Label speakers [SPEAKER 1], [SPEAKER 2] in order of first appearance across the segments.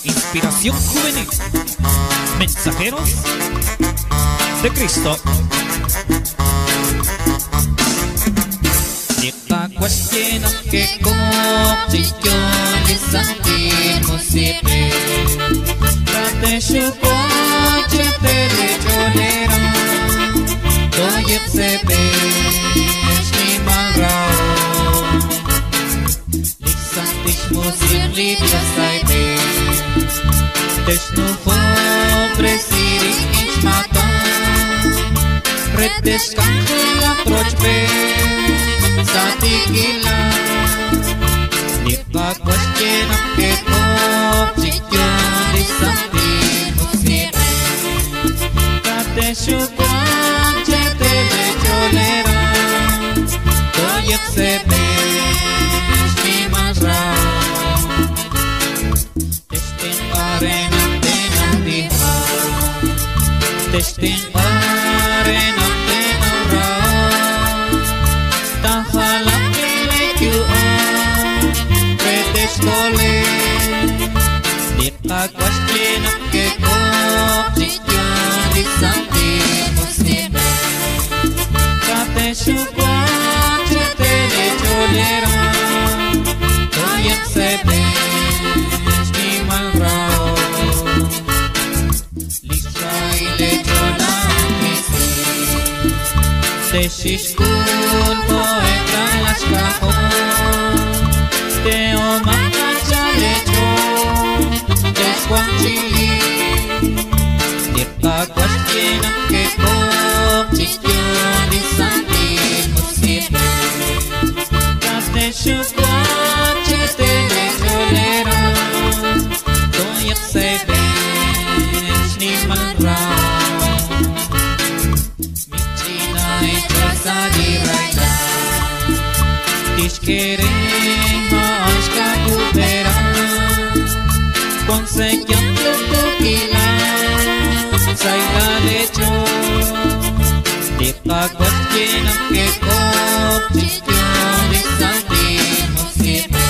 [SPEAKER 1] Inspiración juvenil, mensajeros de Cristo. Kita cuestiona que competición y santismo siempre Rate shuko chetere cholera Toyep sebe shnimal rao Liksantismo sirli plasaibe Tesnufo presiri inchmata Retes kangkula prochbe Satikila Nipa cuestiona que competición y santismo siempre Rate shuko chetere cholera Toyep sebe shnimal rao Testin arena tenang diha Testin arena tenang rao Tahalak kilikyuan Pretes kole Dita cuestiona que competición y santismo siempre Kate shukuan chetere cholera Toyep sebe shnimal rao Lisraile cholam kisi Teshishkun poeta las cajón Te omaka chalecho Desquanchili Dita cuestiona que competición y santismo siempre Kate shukuan chetere cholera Toyep sebe shnimal rao Michina hecha sadiraita Tishkeren ha'ashka kupera Conseguian tukila Saila lecho Dita cuestiona que competición y santismo siempre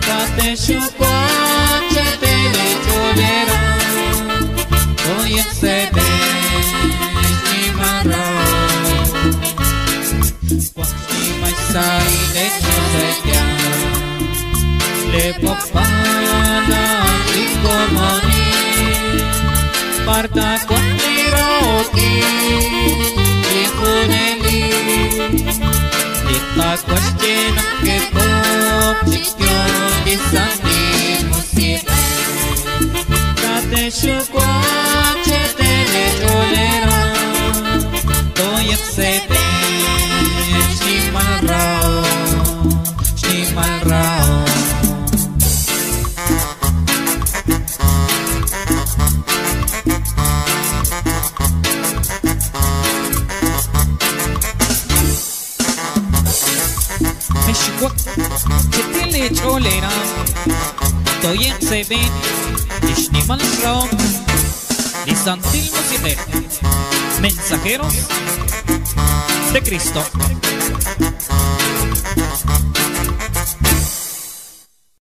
[SPEAKER 1] Kate shukuan chetere cholera Toyep sebe shnimal rao Quanti mai sai lecho sedia Le popana anticomoni Parta quanti roki Ifuneli Dita cuestiona que competición y santismo siempre Kate shukuan chetere cholera Toyep sebe shnimal rao Shnimal rao Meshwak chetele cholera Toyep sebe shnimal rao Santismo siempre mensajeros de Cristo.